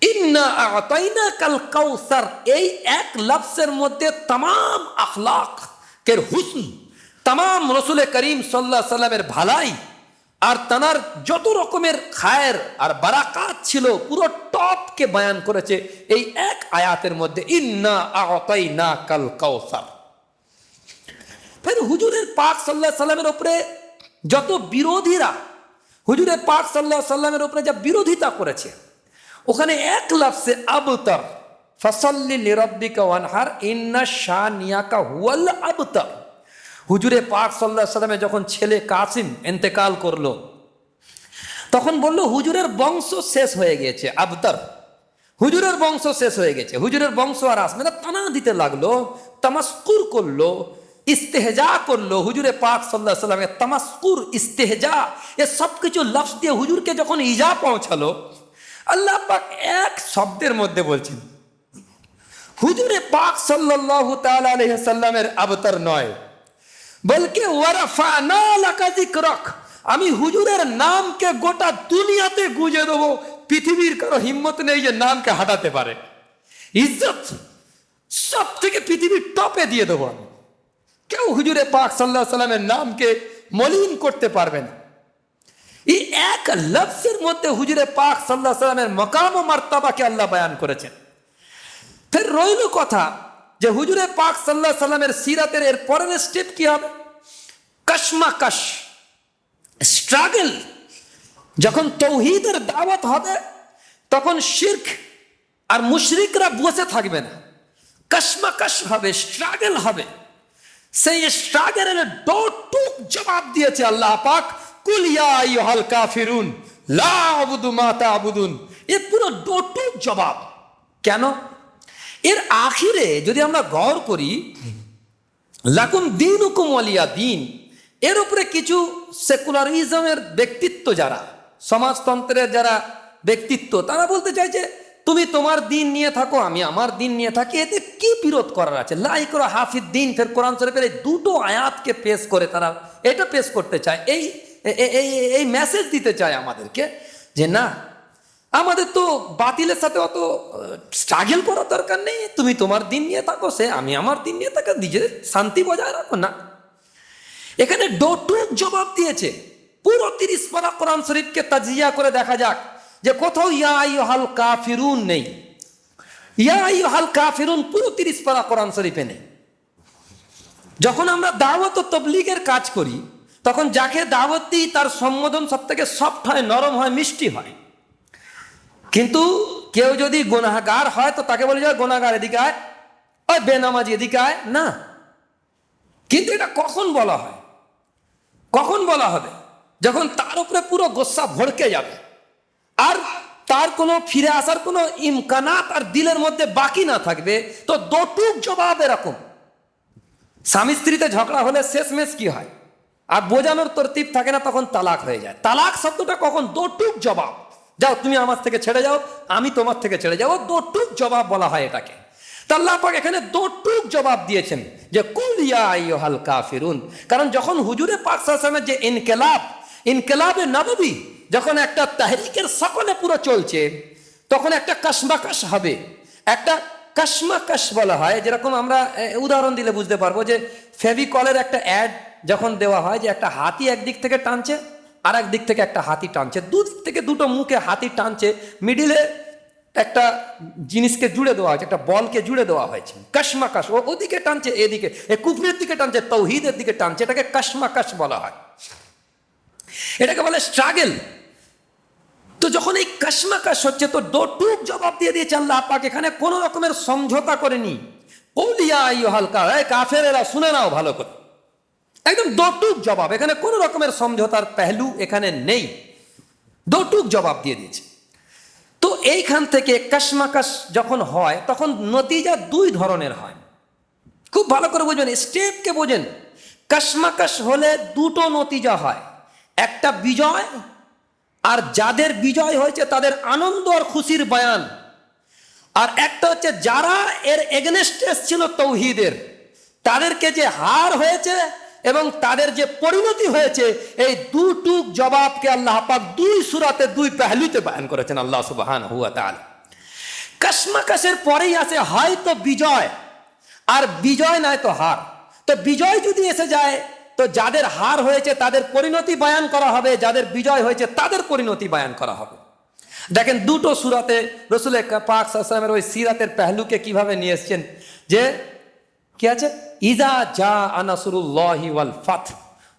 ইন্না আ'তাইনাকাল কাউসার, এই এক লফজের মধ্যে तमाम আখলাক কের হুসন, तमाम রসুল করিম সাল্লাল্লাহু আলাইহি ওয়াসাল্লামের ভালাই আর তানার যত রকমের খায়ের আর বারাকাত ছিল পুরো টপকে বয়ান করেছে এই এক আয়াতের মধ্যে, ইন্না আ'তাইনাকাল কাউসার। ফের হুজুরের পাক সাল্লাল্লাহু আলাইহি সাল্লামের উপরে যত বিরোধীরা হুজুরের পাক সাল্লাল্লাহু আলাইহি সাল্লামের উপরে যা বিরোধিতা করেছে, ওখানে এক লফজে আবতার, ফাসাল্লি লিরাব্বিকা ওয়ানহার ইন্না শানিয়াকা হুয়াল আবতার। হুজুরে পাক সাল্লাল্লাহু আলাইহি সাল্লামের যখন ছেলে কাসিম ইন্তেকাল করলো, তখন বলল হুজুরের বংশ শেষ হয়ে গেছে, আবতার, হুজুরের বংশ শেষ হয়ে গেছে, হুজুরের বংশ আর আসবে না। টানা দিতে লাগলো, তামাস্কুর করলো, ইস্তেহজা করলো। হুজুরে পাক সাল্লাল্লাহু আলাইহি সাল্লামের তামাস্কুর, ইস্তেহজা এ সব কিছু লফজ দিয়ে হুজুরকে যখন ইজা পৌঁছালো, আল্লাহ পাক এক শব্দের মধ্যে বলছেন, হুজুরে পাক সাল্লাল্লাহু তাআলা আলাইহি সাল্লামের অবতার নয়, বলকে ওয়ারাফানা লাকা যিকরাক, আমি হুজুরের নামকে গোটা দুনিয়াতে গুঁজে দেবো। পৃথিবীর কারো হিম্মত নেই যে নামকে হাঁটাতে পারে। ইজ্জত সব থেকে পৃথিবীর টপে দিয়ে দেবো আমি। কেউ হুজুরে পাক সাল্লাল্লাহু আলাইহি সাল্লামের নামকে মলিন করতে পারবে না। এই এক লফজের মধ্যে হুজুরে পাক সাল্লাল্লাহু আলাইহি সাল্লামের মাকাম ও মার্তাবাকে আল্লাহ বয়ান করেছেন। ফের রইল কথা যে হুজুরে পাক সাল্লাল্লাহু আলাইহি সাল্লামের সিরাতের এর পরের স্টেপ কি হবে? কশমাকশ, স্ট্রাগল। যখন তৌহিদের দাওয়াত হবে তখন শিরক আর মুশরিকরা বসে থাকবে না, কশমাকশ হবে, স্ট্রাগল হবে। সেই স্ট্রাগলের ডোটুক জবাব দিয়েছে আল্লাহ পাক, কুল ইয়া আইয়ুহাল কাফিরুন লা আবুদু মা তা'বুদুন। এ পুরো ডোটুক জবাব। কেন? এর আখিরে যদি আমরা গৌর করি, লাকুম দীনুকুম ওয়ালিয়া দীন, এর উপরে কিছু সেকুলারিজমের ব্যক্তিত্ব, যারা সমাজতন্ত্রের যারা ব্যক্তিত্ব, তারা বলতে চাইছে তুমি তোমার দিন নিয়ে থাকো, আমি আমার দিন নিয়ে থাকি, এতে কি বিরোধ করার আছে? লা ইকরাহা হাফিদ দিন। ফের কোরআন শরীফের এই দুটো আয়াতকে পেশ করে তারা এটা পেশ করতে চায়, এই মেসেজ দিতে চায় আমাদেরকে যে না, আমাদের তো বাতিলের সাথে অত স্ট্রাগল করার দরকার নেই, তুমি তোমার দিন নিয়ে থাকো, সে আমি আমার দিন নিয়ে থাকো, নিজের শান্তি বজায় রাখো না। এখানে ডোটুক জবাব দিয়েছে। পুরো 30 পারা কোরআন শরীফকে তাজিয়া করে দেখা যাক যে কোথাও ইয়া আইয়ুহাল কাফিরুন নেই। ইয়া আইয়ুহাল কাফিরুন পুরো 30 পারা কোরআন শরীফে নেই। যখন আমরা দাওয়াত ও তাবলীগের কাজ করি তখন যাকে দাওয়াত দিই তার সম্বোধন সব থেকে সফট হয়, নরম হয়, মিষ্টি হয়। কিন্তু কেউ যদি গুনাহগার হয় তো তাকে বলে যায় গুনাহগার এদিকে আয়, ওই বেনামাজি এদিকে আয় না। কিন্তু এটা কখন বলা হয়? কখন বলা হবে? যখন তার উপরে পুরো গোসা ভড়কে যাবে আর তার কোনো ফিরে আসার কোনো ইমকানাত আর দিলের মধ্যে বাকি না থাকবে। তো দোটুক জবাব এরকম। স্বামী স্ত্রীতে ঝগড়া হলে শেষমেশ কি হয়? আর বোঝানোর তরতিব থাকে না, তখন তালাক হয়ে যায়। তালাক শব্দটা কখন? দোটুক জবাব। যাও তুমি আমার থেকে ছেড়ে যাও, আমি তোমার থেকে ছেড়ে যাবো, দোটুক জবাব বলা হয় এটাকে। তা আল্লাহ পাক এখানে দোটুক জবাব দিয়েছেন যে কুল ইয়া আইয়ুহাল কাফিরুন। কারণ যখন হুজুরে পাক সাল্লাল্লাহু আলাইহি ওয়াসাল্লামের যে ইনকিলাবে নববী, যখন একটা তাহরিকের সকলে পুরো চলছে, তখন একটা কশমাকশ হবে। একটা কশমাকশ বলা হয়, যেরকম আমরা উদাহরণ দিলে বুঝতে পারবো যে ফেভিকলের একটা অ্যাড যখন দেওয়া হয় যে একটা হাতি একদিক থেকে টানছে আর একদিক থেকে একটা হাতি টানছে, দুদিক থেকে দুটো মুখে হাতি টানছে, মিডিলে একটা জিনিসকে জুড়ে দেওয়া হয়েছে, একটা বলকে জুড়ে দেওয়া হয়েছে। কশমাকশ, ওদিকে টানছে, এদিকে কুফরের দিকে টানছে, তাওহীদের দিকে টানছে, এটাকে কশমাকশ বলা হয়। এটাকে বলে স্ট্রাগল। তো যখন এই কশমাকশ হচ্ছে তো দোটুক জবাব দিয়ে দিয়েছে আল্লাহ পাক। এখানে কোনো রকমের সমঝোতা করেনি। কুল ইয়া আইয়ুহাল কাফেরেরা শুনে নাও ভালো করে, একদম দোটুক জবাব। এখানে কোনো রকমের সমঝোতার পেহলু এখানে নেই, দোটুক জবাব দিয়ে দিয়েছে। তো এইখান থেকে কশমাকশ যখন হয় তখন নতিজা দুই ধরনের হয়। খুব ভালো করে বুঝবেন, স্টেপকে বোঝেন। কশমাকশ হলে দুটো নতিজা হয়, একটা বিজয়, আর যাদের বিজয় হয়েছে তাদের আনন্দ আর খুশির বয়ান। আর একটা হচ্ছে যারা এর এগেনস্টে ছিল তাওহীদের, তাদেরকে যে হার হয়েছে এবং তাদের যে পরিণতি হয়েছে, এই দুটুক জবাবকে আল্লাহ পাক দুই সূরাতে দুই পেহলুতে বয়ান করেছেন আল্লাহ সুবহানাহু ওয়া তাআলা। কশমাকশের পরেই আছে হয়তো বিজয়, আর বিজয় নয় তো হার। তো বিজয় যদি এসে যায় তো যাদের হার হয়েছে তাদের পরিণতি বয়ান করা হবে, যাদের বিজয় হয়েছে তাদের পরিণতি বয়ান করা হবে। দেখেন দুটো সূরাতে রাসূল পাক সাল্লাল্লাহু আলাইহি ওয়াসাল্লামের ওই সিরাতের পেহলুকে কিভাবে নিয়ে এসেছেন। যে কি আছে, ইজা জা নাসরুল্লাহি ওয়াল ফাত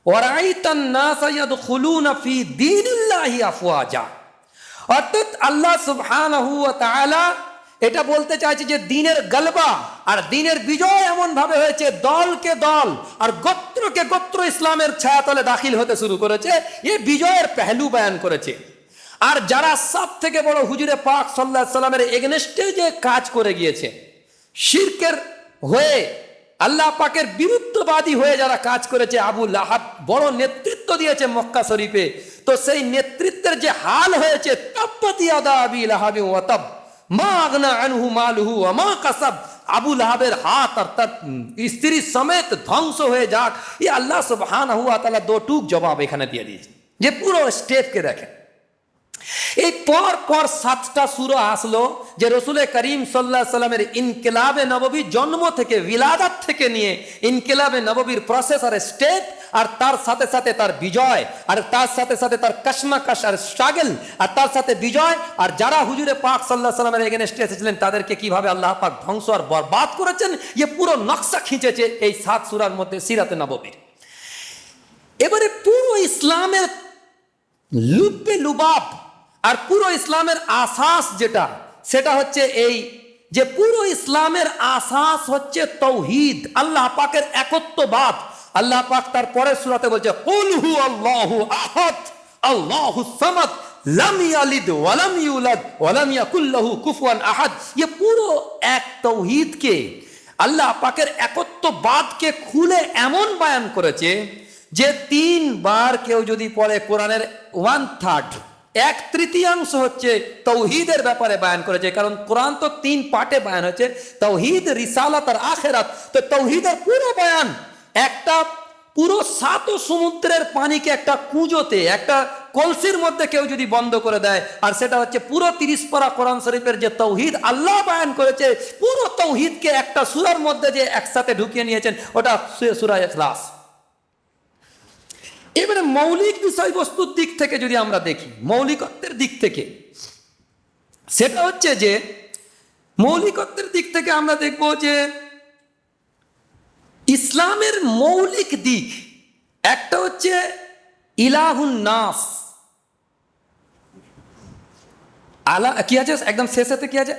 ওয়া রাআইতান নাসা ইয়াদখুলুনা ফি দীনিল্লাহি আফওয়াজা। অর্থাৎ আল্লাহ সুবহানাহু ওয়া তাআলা এটা বলতে চাইছে যে দ্বীনের গলবা আর দ্বীনের বিজয় এমন ভাবে হয়েছে, দলকে দল আর গোত্রকে গোত্র ইসলামের ছায়াতলে দাখিল হতে শুরু করেছে। এই বিজয়ের পেহলু বয়ান করেছে। আর যারা সব থেকে বড় হুজুরে পাক সাল্লাল্লাহু আলাইহি সাল্লামের এগেনস্টে যে কাজ করে গিয়েছে, শিরকের হয়ে আল্লাহ পাকের বিরুদ্ধবাদী হয়ে যারা কাজ করেছে, আবু লাহাব বড় নেতৃত্ব দিয়েছে মক্কা শরীফে। তো সেই নেতৃত্বের যে হাল হয়েছে, তাব্বাত ইয়াদা আবি লাহাবি ওয়া তাব মা আগনা আনহু মালুহু ওয়া মা কাসাব আবু লাহাবের হাত আর তার স্ত্রী সমেত ধ্বংস হয়ে যাক, এই আল্লাহ সুবহানাহু ওয়া তাআলা দুটুক জবাব এখানে দিয়ে দিয়েছে। যে পুরো স্টেপকে দেখেন, এই পর পর 7টা সূরা আসলো যে রসুল করিম সাল্লাল্লাহু আলাইহি সাল্লামের ইনকিলাবে নববী, জন্ম থেকে বিলাদাত থেকে নিয়ে ইনকিলাবে নববীর প্রসেস আর স্টেপ, আর তার সাথে সাথে তার বিজয়, আর তার সাথে সাথে তার কশমাকশ আর স্ট্রাগল, আর তার সাথে বিজয়, আর যারা হুজুরে পাক সাল্লাল্লাহু আলাইহি সাল্লামের এগেনস্টে এসেছিলেন তাদেরকে কিভাবে আল্লাহ পাক ধ্বংস আর বরবাদ করেছেন, ये পুরো নকশা খিঁচেছে এই 7 সূরার মধ্যে সিরাতে নববীর। এবারে পুরো ইসলামের লুব্বে লুবাব আর পুরো ইসলামের আসাস যেটা, সেটা হচ্ছে এই যে পুরো ইসলামের আসাস হচ্ছে তৌহিদ, আল্লাহ পাকের একত্ববাদ। আল্লাহ পাক তার পরের সূরাতে বলছে কুল হু আল্লাহু আহাদ আল্লাহুস সামাদ লাম ইয়ালিদ ওয়া লাম ইউলাদ ওয়া লাম ইয়াকুল লাহু কুফুয়ান আহাদ। ये পুরো এক তৌহিদকে, আল্লাহ পাকের একত্ববাদকে খুলে এমন বয়ান করেছে যে 3 বার কেউ যদি পড়ে কোরআনের 1/3, 1/3 হচ্ছে তৌহিদের ব্যাপারে বয়ান করেছে। কারণ কোরআন তো 3 পার্টে বয়ান হয়েছে, তৌহিদ, রিসালাত আর আখিরাত। তো তৌহিদের পুরো বয়ান একটা পুরো 7 সমুদ্রের পানিকে একটা কুঁজোতে, একটা কলসির মধ্যে কেউ যদি বন্ধ করে দেয়, আর সেটা হচ্ছে পুরো 30 পারা কোরআন শরীফের যে তৌহিদ আল্লাহ বয়ান করেছে, পুরো তৌহিদকে একটা সূরার মধ্যে যে একসাথে ঢুকিয়ে নিয়েছেন, ওটা সূরা ইখলাস। এবারে মৌলিক বিষয়বস্তুর দিক থেকে যদি আমরা দেখি, মৌলিকত্বের দিক থেকে, সেটা হচ্ছে যে মৌলিকত্বের দিক থেকে আমরা দেখব যে ইসলামের মৌলিক দিক একটা হচ্ছে ইলাহুন নাস। আলা কি আছে একদম শেষেতে, কি আছে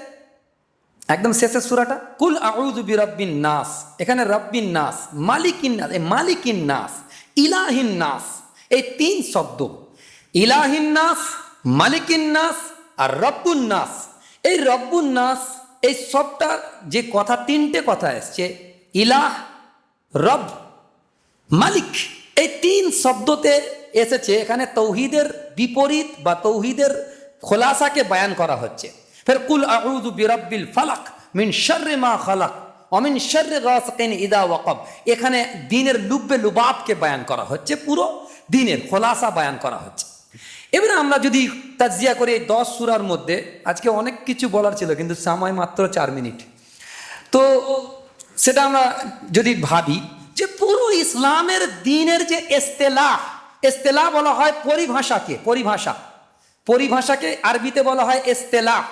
একদম শেষের সূরাটা, কুল আউযু বিরাব্বিন নাস। এখানে রাব্বিন নাস, মালিকিন নাস, মালিকিন নাস, ইলাহিন নাস, এই 3 শব্দ, ইলাহিন নাস, মালিকিন নাস আর রব্বুন নাস। এই রব্বুন নাস, এই সবটা যে কথা, 3টে কথা এসছে, ইলাহ, রব, মালিক, এই 3 শব্দতে এসেছে। এখানে তৌহিদের বিপরীত বা তৌহিদের খোলাসাকে বয়ান করা হচ্ছে। ফের কুল আউযু বিরাব্বিল ফালাক মিন শাররি মা খালাক ওয়া মিন শাররি গাসিকিন ইযা ওয়াকাব। এখানে দ্বীনের লুব্বে লুবাবকে বয়ান করা হচ্ছে, পুরো দ্বীনের খোলাসা বয়ান করা হচ্ছে। এবারে আমরা যদি তাজিয়া করি এই 10 সূরার মধ্যে, আজকে অনেক কিছু বলার ছিল কিন্তু সময় মাত্র 4 মিনিট, তো সেটা আমরা যদি ভাবি যে পুরো ইসলামের দ্বীনের যে ইস্তেলাহ বলা হয় পরিভাষাকে, পরিভাষাকে আরবিতে বলা হয় ইস্তেলাহ।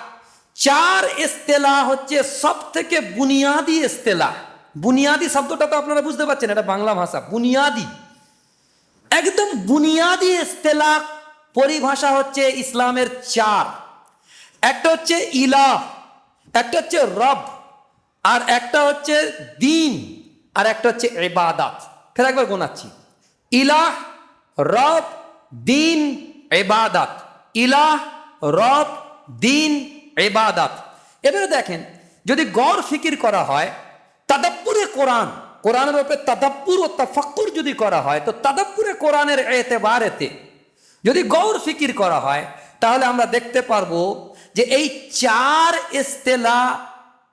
4 ইস্তেলাহ হচ্ছে সব থেকে বুনিয়াদি ইস্তেলাহ। বুনিয়াদি শব্দটা তো আপনারা বুঝতে পারছেন, এটা বাংলা ভাষা। বুনিয়াদি, একদম বুনিয়াদি ইস্তেলাহ পরিভাষা হচ্ছে ইসলামের 4। একটা হচ্ছে ইলাহ, একটা হচ্ছে রব, আর একটা হচ্ছে দ্বীন, আর একটা হচ্ছে ইবাদত। ফের একবার গোনাচ্ছি, ইলাহ, রব, দ্বীন, ইবাদত। ইলাহ, রব, দ্বীন, ইবাদত। এবারে দেখেন, যদি গৌর ফিকির করা হয়, তাদাব্বুরে কোরআন, কোরআনের উপরে তাদাব্বুর ও তাফাক্কুর যদি করা হয়, তো তাদাব্বুরে কোরআনের এতেবারেতে যদি গৌর ফিকির করা হয়, তাহলে আমরা দেখতে পারবো যে এই 4 ইস্তেলাহ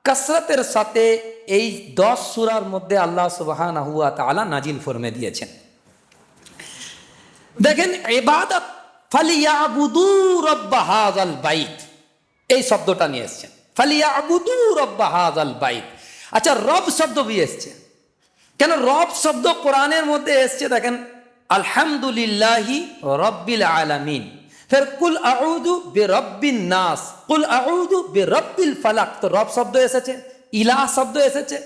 কসরতের সাথে এই 10 সূরার মধ্যে আল্লাহ সুবহানাহু ওয়া তাআলা নাজিল ফরমে দিয়েছেন। দেখেন, ইবাদত, ফালিয়াবুদু রাব্ব হাযাল বাইত, এই শব্দটা নিয়ে এসেছেন, ফালিয়াবুদু রাব্ব হাযাল বাইত। আচ্ছা, রব শব্দ भी এসেছে কেন? রব শব্দ কোরআনের মধ্যে এসেছে, দেখেন, আলহামদুলিল্লাহি রাব্বিল আলামিন। ফের কুল আউযু বিরাব্বিন নাস, কুল আউযু বিরাব্বিল ফালাক। তো রব শব্দ এসেছে, ইলাহ শব্দ এসেছে।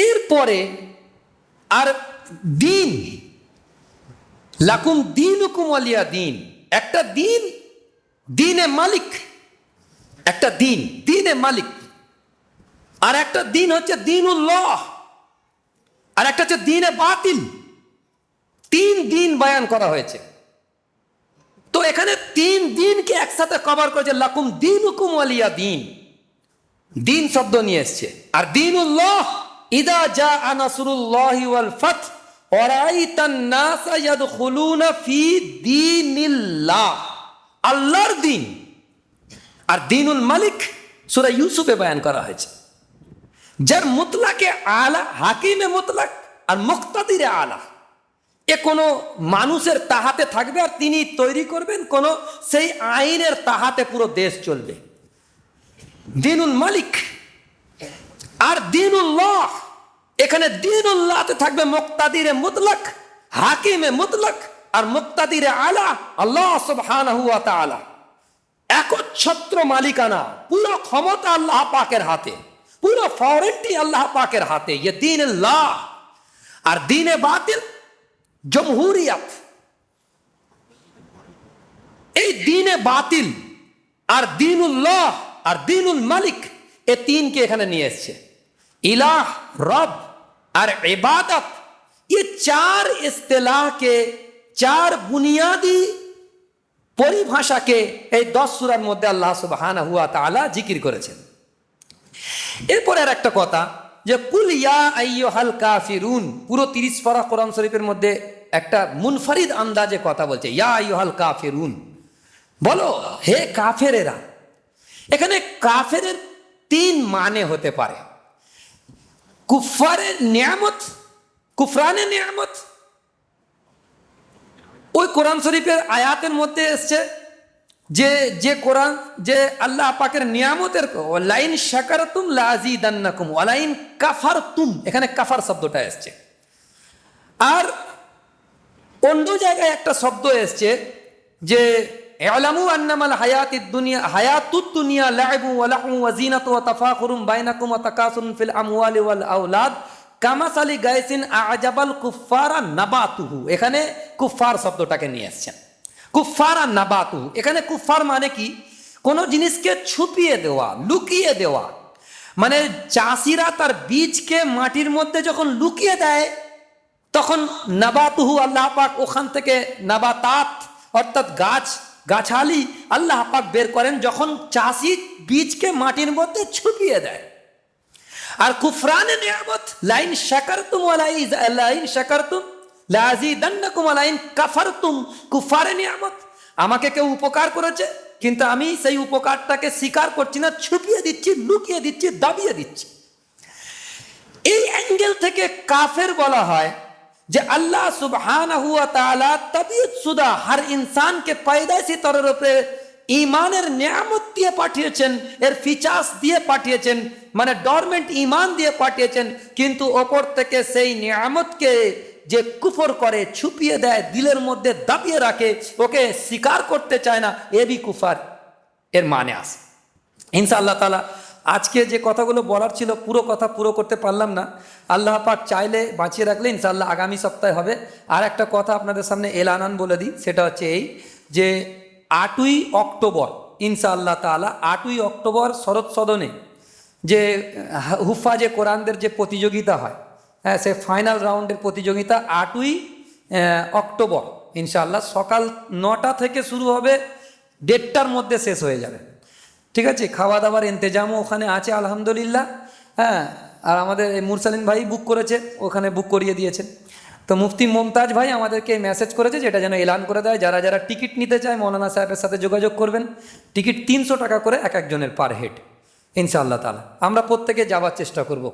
এরপরে আর দ্বীন, লাকুম দীনুকুম ওয়ালিয়া দ্বীন, একটা দ্বীন, দ্বীনে মালিক, একটা দ্বীন, দ্বীনে মালিক, আর একটা দ্বীন হচ্ছে দ্বীনুল্লাহ, আর একটা হচ্ছে দ্বীনে বাতিল। 3 দ্বীন বয়ান করা হয়েছে। তো এখানে 3 দ্বীনকে একসাথে কভার করেছে, লাকুম দীনুকুম ওয়ালিয়া দ্বীন, দ্বীন শব্দ নিয়ে এসছে। আর দ্বীনুল্লাহ, ইযা জাআ নাসরুল্লাহি ওয়াল ফাত ওয়া রাআইতান নাসা ইয়াদখুলুনা ফি দীনিল্লাহ, আল্লাহর দ্বীন। আর দ্বীনুল মালিক, সূরা ইউসুফে বয়ান করা হয়েছে। যার মুতলাকে আলা, হাকিমে মুতলাক আর মুক্তাদিরে আলা, এ কোনো মানুষের তাহাতে থাকবে আর তিনি তৈরি করবেন কোনো সেই আইনের তাহাতে পুরো দেশ চলবে। দিনুল মালিক আর দিনুল্লাহ, এখানে দিনুল্লাহতে থাকবে মুক্তাদিরে মুতলাক, হাকিমে মুতলাক আর মুক্তাদিরে আলা আল্লাহ সুবহানাহু ওয়া তাআলা। একচ্ছত্র মালিকানা, পুরো ক্ষমতা আল্লাহ পাকের হাতে, পুরো ফরেনটি আল্লাহ পাকের হাতে। ये दीन अल्लाह আর দীনে বাতিল জমহুরিয়াত। এই দীনে বাতিল আর দীনুল্লাহ আর দীনুল মালিক, এ তিনকে এখানে নিয়ে এসছে। ইলাহ, রব আর ইবাদত, ये চার ইস্তেলাহ के চার বুনিয়াদি পরিভাষাকে এই 10 সূরার মধ্যে আল্লাহ সুবহানাহু ওয়া তাআলা জিকির করেছেন। এরপর আর একটা কথা, যে কুল ইয়া আইয়ুহাল কাফিরুন, পুরো 30 পারা কোরআন শরীফের মধ্যে একটা মুনফারিদ আন্দাজে কথা বলছে, ইয়া আইয়ুহাল কাফিরুন, বলো হে কাফেরেরা। এখানে কাফেরের 3 মানে হতে পারে। কুফারের নিয়ামত, কুফরানে নিয়ামত, ওই কোরআন শরীফের আয়াতের মধ্যে এসছে যে কোরআন, যে আল্লাহ পাকের নিয়ামতের, লাইন শাকারতুম লাযিদান্নাকুম ওয়ালাইন কাফারতুম, এখানে কাফার শব্দটা এসছে। আর অন্য জায়গায় একটা শব্দ এসছে যে ইলামু আন্নামাল হায়াতুদ দুনিয়া লাইবু ওয়া লাহু ওয়া যিনাতু ওয়া তাফাখুরুম বাইনাকুম ওয়া তাকাসুরুন ফিল আমওয়ালি ওয়াল আওলাদ কামাসালি গায়সিন আজাবাল কুফারা নাবাতুহু, এখানে কুফার শব্দটাকে নিয়ে আসছেন। কুফারা নাবাতুহু, এখানে কুফার মানে কি? কোনো জিনিসকে ছুপিয়ে দেওয়া, লুকিয়ে দেওয়া। মানে চাষিরা তার বীজকে মাটির মধ্যে যখন লুকিয়ে দেয়, তখন নাবাতুহু আল্লাহ পাক ওখান থেকে নাবাতাত অর্থাৎ গাছালি আল্লাহ পাক বের করেন যখন চাষি বীজকে মাটির মধ্যে ছুপিয়ে দেয়। আর কুফরানে নিয়ামত, লাইন শাকারতুম লাইন শাকারতুম লাযিদান্নাকুম লাইন কাফারতুম, কুফারে নিয়ামত, আমাকে কেউ উপকার করেছে কিন্তু আমি সেই উপকারটাকে স্বীকার করছি না, ছুপিয়ে দিচ্ছি, লুকিয়ে দিচ্ছি, দাবিয়ে দিচ্ছি। এই অ্যাঙ্গেল থেকে কাফের বলা হয় যে আল্লাহ সুবহানাহু ওয়া তাআলা তবিয়ত সুদা হর ইনসানকে पैदाइशी তরের উপরে ইমানের নিয়ামত দিয়ে পাঠিয়েছেন, এর ফিচার্স দিয়ে পাঠিয়েছেন, মানে ডরমেন্ট ইমান দিয়ে পাঠিয়েছেন, কিন্তু ওপর থেকে সেই নিয়ামতকে যে কুফর করে, ছুপিয়ে দেয়, দিলের মধ্যে দাবিয়ে রাখে, ওকে স্বীকার করতে চায় না, এ বি কুফার এর মানে আছে। ইনশাআল্লাহ তাআলা আজকে যে কথাগুলো বলার ছিল পুরো কথা পুরো করতে পারলাম না, আল্লাহ পাক চাইলে বাঁচিয়ে রাখলে ইনশাআল্লাহ আগামী সপ্তাহে হবে। আর একটা কথা আপনাদের সামনে এলানান বলে দিই, সেটা হচ্ছে এই যে 8ই অক্টোবর ইনশাআল্লাহ তাআলা 8ই অক্টোবর শরৎ সদনে যে হুফাজে কোরআনদের যে প্রতিযোগিতা হয়, হ্যাঁ, সে ফাইনাল রাউন্ডের প্রতিযোগিতা 8ই অক্টোবর ইনশাআল্লাহ সকাল 9টা থেকে শুরু হবে, 1:30টার মধ্যে শেষ হয়ে যাবে। ঠিক আছে, খাওয়া দাওয়ার ইন্তজামও ওখানে আছে আলহামদুলিল্লাহ। হ্যাঁ, আর আমাদের মুরসালিন ভাই বুক করেছে, ওখানে বুক করিয়ে দিয়েছেন। তো মুফতি মমতাজ ভাই আমাদেরকে মেসেজ করেছে যেটা যেন এলান করে দেয়, যারা যারা টিকিট নিতে চায় মৌলানা সাহেবের সাথে যোগাযোগ করবেন। টিকিট 300 টাকা করে এক একজনের পার হেড ইনশাআল্লাহ তাআলা। আমরা প্রত্যেকে যাওয়ার চেষ্টা করব।